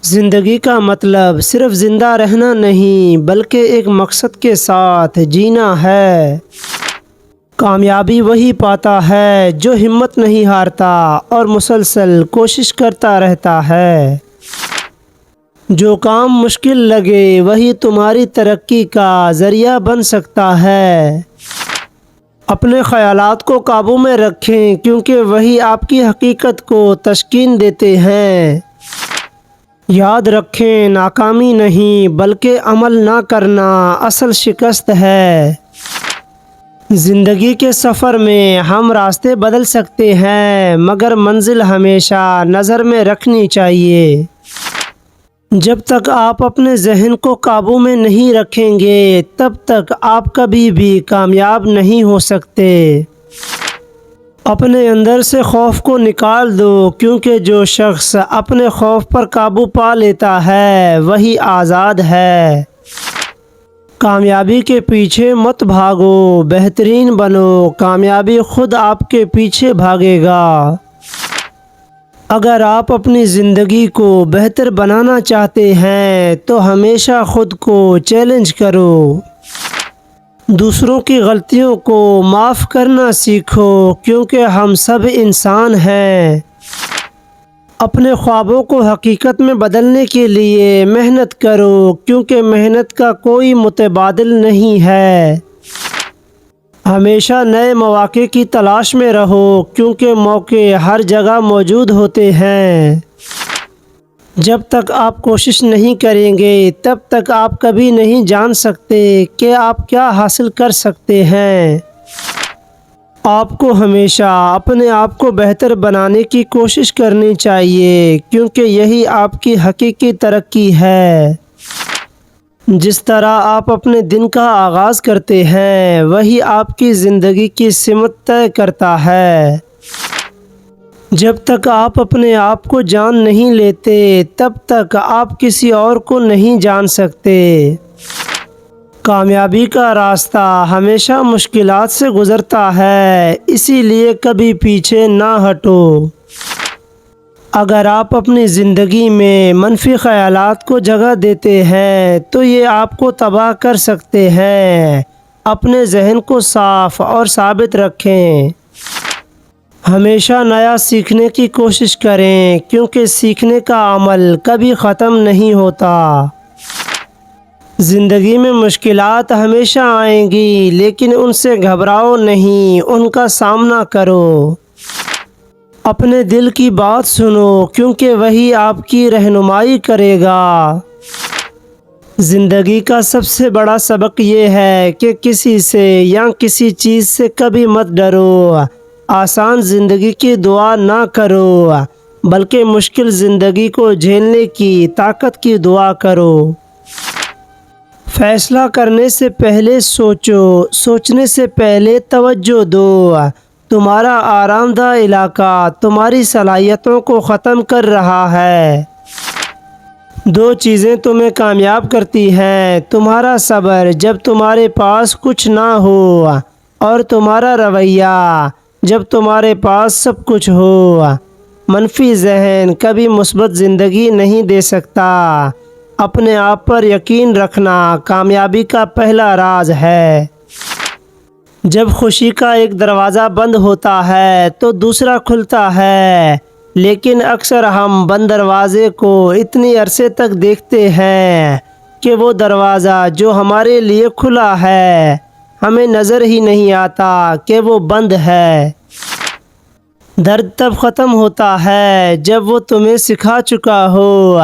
زندگی کا مطلب صرف زندہ رہنا نہیں بلکہ ایک مقصد کے ساتھ جینا ہے۔ کامیابی وہی پاتا ہے جو ہمت نہیں ہارتا اور مسلسل کوشش کرتا رہتا ہے۔ جو کام مشکل لگے وہی تمہاری ترقی کا ذریعہ بن سکتا ہے۔ اپنے خیالات کو قابو میں رکھیں کیونکہ وہی آپ کی حقیقت کو تشکیل دیتے ہیں۔ یاد رکھیں، ناکامی نہیں بلکہ عمل نہ کرنا اصل شکست ہے۔ زندگی کے سفر میں ہم راستے بدل سکتے ہیں مگر منزل ہمیشہ نظر میں رکھنی چاہیے۔ جب تک آپ اپنے ذہن کو قابو میں نہیں رکھیں گے تب تک آپ کبھی بھی کامیاب نہیں ہو سکتے۔ اپنے اندر سے خوف کو نکال دو کیونکہ جو شخص اپنے خوف پر قابو پا لیتا ہے وہی آزاد ہے۔ کامیابی کے پیچھے مت بھاگو، بہترین بنو، کامیابی خود آپ کے پیچھے بھاگے گا۔ اگر آپ اپنی زندگی کو بہتر بنانا چاہتے ہیں تو ہمیشہ خود کو چیلنج کرو۔ دوسروں کی غلطیوں کو معاف کرنا سیکھو کیونکہ ہم سب انسان ہیں۔ اپنے خوابوں کو حقیقت میں بدلنے کے لیے محنت کرو کیونکہ محنت کا کوئی متبادل نہیں ہے۔ ہمیشہ نئے مواقع کی تلاش میں رہو کیونکہ موقع ہر جگہ موجود ہوتے ہیں۔ جب تک آپ کوشش نہیں کریں گے تب تک آپ کبھی نہیں جان سکتے کہ آپ کیا حاصل کر سکتے ہیں۔ آپ کو ہمیشہ اپنے آپ کو بہتر بنانے کی کوشش کرنی چاہیے کیونکہ یہی آپ کی حقیقی ترقی ہے۔ جس طرح آپ اپنے دن کا آغاز کرتے ہیں وہی آپ کی زندگی کی سمت طے کرتا ہے۔ جب تک آپ اپنے آپ کو جان نہیں لیتے تب تک آپ کسی اور کو نہیں جان سکتے۔ کامیابی کا راستہ ہمیشہ مشکلات سے گزرتا ہے، اسی لیے کبھی پیچھے نہ ہٹو۔ اگر آپ اپنی زندگی میں منفی خیالات کو جگہ دیتے ہیں تو یہ آپ کو تباہ کر سکتے ہیں۔ اپنے ذہن کو صاف اور ثابت رکھیں۔ ہمیشہ نیا سیکھنے کی کوشش کریں کیونکہ سیکھنے کا عمل کبھی ختم نہیں ہوتا۔ زندگی میں مشکلات ہمیشہ آئیں گی لیکن ان سے گھبراؤ نہیں، ان کا سامنا کرو۔ اپنے دل کی بات سنو کیونکہ وہی آپ کی رہنمائی کرے گا۔ زندگی کا سب سے بڑا سبق یہ ہے کہ کسی سے یا کسی چیز سے کبھی مت ڈرو۔ آسان زندگی کی دعا نہ کرو بلکہ مشکل زندگی کو جھیلنے کی طاقت کی دعا کرو۔ فیصلہ کرنے سے پہلے سوچو، سوچنے سے پہلے توجہ دو۔ تمہارا آرام دہ علاقہ تمہاری صلاحیتوں کو ختم کر رہا ہے۔ دو چیزیں تمہیں کامیاب کرتی ہیں، تمہارا صبر جب تمہارے پاس کچھ نہ ہو اور تمہارا رویہ جب تمہارے پاس سب کچھ ہو۔ منفی ذہن کبھی مثبت زندگی نہیں دے سکتا۔ اپنے آپ پر یقین رکھنا کامیابی کا پہلا راز ہے۔ جب خوشی کا ایک دروازہ بند ہوتا ہے تو دوسرا کھلتا ہے، لیکن اکثر ہم بند دروازے کو اتنی عرصے تک دیکھتے ہیں کہ وہ دروازہ جو ہمارے لیے کھلا ہے ہمیں نظر ہی نہیں آتا کہ وہ بند ہے۔ درد تب ختم ہوتا ہے جب وہ تمہیں سکھا چکا ہو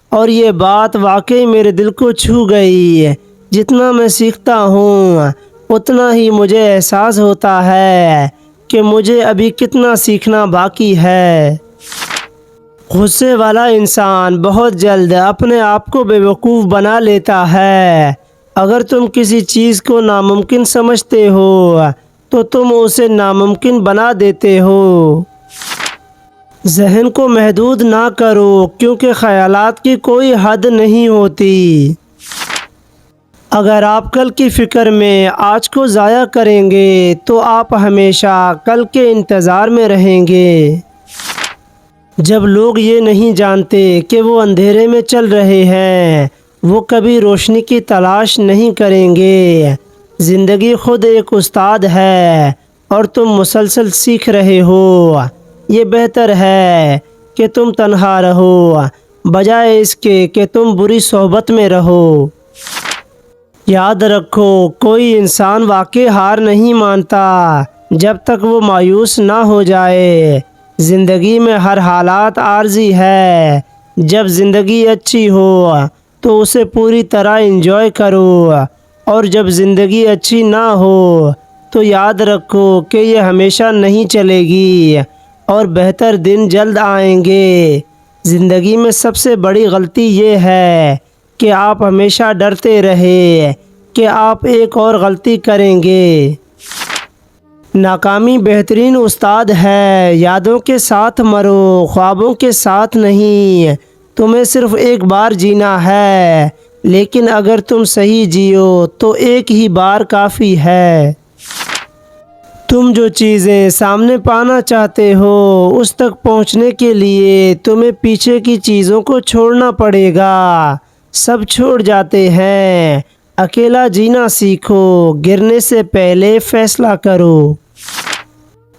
اور یہ بات واقعی میرے دل کو چھو گئی۔ جتنا میں سیکھتا ہوں اتنا ہی مجھے احساس ہوتا ہے کہ مجھے ابھی کتنا سیکھنا باقی ہے۔ غصے والا انسان بہت جلد اپنے آپ کو بے وقوف بنا لیتا ہے۔ اگر تم کسی چیز کو ناممکن سمجھتے ہو تو تم اسے ناممکن بنا دیتے ہو۔ ذہن کو محدود نہ کرو کیونکہ خیالات کی کوئی حد نہیں ہوتی۔ اگر آپ کل کی فکر میں آج کو ضائع کریں گے تو آپ ہمیشہ کل کے انتظار میں رہیں گے۔ جب لوگ یہ نہیں جانتے کہ وہ اندھیرے میں چل رہے ہیں وہ کبھی روشنی کی تلاش نہیں کریں گے۔ زندگی خود ایک استاد ہے اور تم مسلسل سیکھ رہے ہو۔ یہ بہتر ہے کہ تم تنہا رہو بجائے اس کے کہ تم بری صحبت میں رہو۔ یاد رکھو کوئی انسان واقعی ہار نہیں مانتا جب تک وہ مایوس نہ ہو جائے۔ زندگی میں ہر حالات عارضی ہے۔ جب زندگی اچھی ہو تو اسے پوری طرح انجوائے کرو اور جب زندگی اچھی نہ ہو تو یاد رکھو کہ یہ ہمیشہ نہیں چلے گی اور بہتر دن جلد آئیں گے۔ زندگی میں سب سے بڑی غلطی یہ ہے کہ آپ ہمیشہ ڈرتے رہے کہ آپ ایک اور غلطی کریں گے۔ ناکامی بہترین استاد ہے۔ یادوں کے ساتھ مرو، خوابوں کے ساتھ نہیں۔ تمہیں صرف ایک بار جینا ہے، لیکن اگر تم صحیح جیو تو ایک ہی بار کافی ہے۔ تم جو چیزیں سامنے پانا چاہتے ہو اس تک پہنچنے کے لیے تمہیں پیچھے کی چیزوں کو چھوڑنا پڑے گا۔ سب چھوڑ جاتے ہیں، اکیلا جینا سیکھو، گرنے سے پہلے فیصلہ کرو۔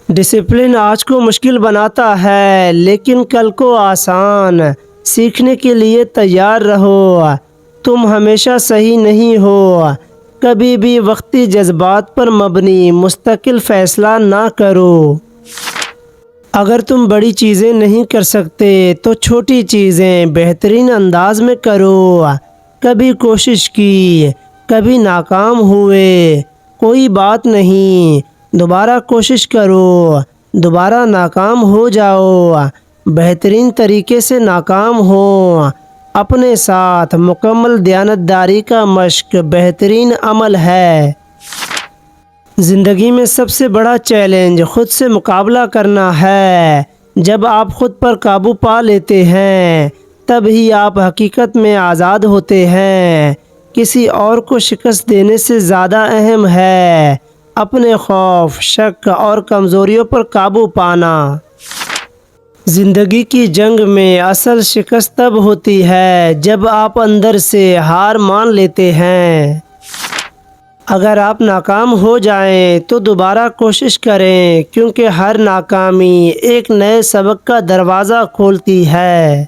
ڈسپلن آج کو مشکل بناتا ہے لیکن کل کو آسان۔ سیکھنے کے لیے تیار رہو۔ تم ہمیشہ صحیح نہیں ہو۔ کبھی بھی وقتی جذبات پر مبنی مستقل فیصلہ نہ کرو۔ اگر تم بڑی چیزیں نہیں کر سکتے تو چھوٹی چیزیں بہترین انداز میں کرو۔ کبھی کوشش کی، کبھی ناکام ہوئے، کوئی بات نہیں، دوبارہ کوشش کرو، دوبارہ ناکام ہو جاؤ، بہترین طریقے سے ناکام ہو۔ اپنے ساتھ مکمل دیانتداری کا مشق بہترین عمل ہے۔ زندگی میں سب سے بڑا چیلنج خود سے مقابلہ کرنا ہے۔ جب آپ خود پر قابو پا لیتے ہیں تب ہی آپ حقیقت میں آزاد ہوتے ہیں۔ کسی اور کو شکست دینے سے زیادہ اہم ہے اپنے خوف، شک اور کمزوریوں پر قابو پانا۔ زندگی کی جنگ میں اصل شکست تب ہوتی ہے جب آپ اندر سے ہار مان لیتے ہیں۔ اگر آپ ناکام ہو جائیں تو دوبارہ کوشش کریں کیونکہ ہر ناکامی ایک نئے سبق کا دروازہ کھولتی ہے۔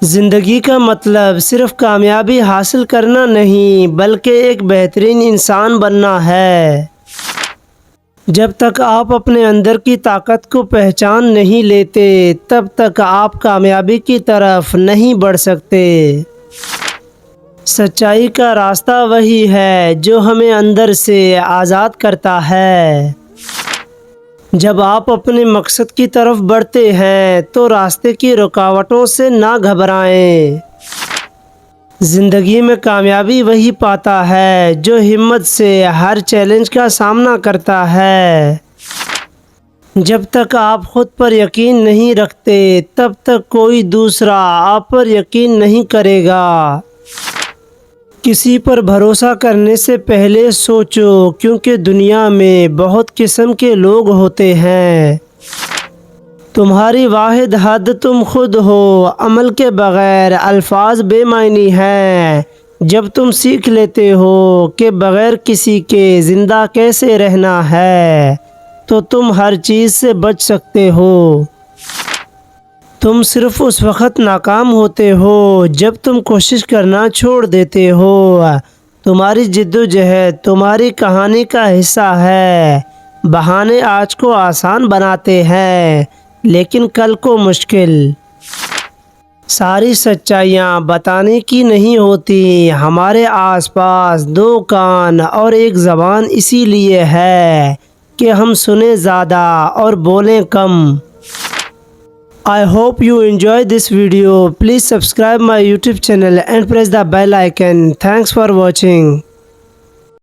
زندگی کا مطلب صرف کامیابی حاصل کرنا نہیں بلکہ ایک بہترین انسان بننا ہے۔ جب تک آپ اپنے اندر کی طاقت کو پہچان نہیں لیتے تب تک آپ کامیابی کی طرف نہیں بڑھ سکتے۔ سچائی کا راستہ وہی ہے جو ہمیں اندر سے آزاد کرتا ہے۔ جب آپ اپنے مقصد کی طرف بڑھتے ہیں تو راستے کی رکاوٹوں سے نہ گھبرائیں۔ زندگی میں کامیابی وہی پاتا ہے جو ہمت سے ہر چیلنج کا سامنا کرتا ہے۔ جب تک آپ خود پر یقین نہیں رکھتے تب تک کوئی دوسرا آپ پر یقین نہیں کرے گا۔ کسی پر بھروسہ کرنے سے پہلے سوچو کیونکہ دنیا میں بہت قسم کے لوگ ہوتے ہیں۔ تمہاری واحد حد تم خود ہو۔ عمل کے بغیر الفاظ بے معنی ہیں۔ جب تم سیکھ لیتے ہو کہ بغیر کسی کے زندہ کیسے رہنا ہے تو تم ہر چیز سے بچ سکتے ہو۔ تم صرف اس وقت ناکام ہوتے ہو جب تم کوشش کرنا چھوڑ دیتے ہو۔ تمہاری جدوجہد تمہاری کہانی کا حصہ ہے۔ بہانے آج کو آسان بناتے ہیں لیکن کل کو مشکل۔ ساری سچائیاں بتانے کی نہیں ہوتی۔ ہمارے آس پاس دو کان اور ایک زبان اسی لیے ہے کہ ہم سنیں زیادہ اور بولیں کم۔ I hope you enjoy this video. Please subscribe my YouTube channel and press the bell icon. Thanks for watching.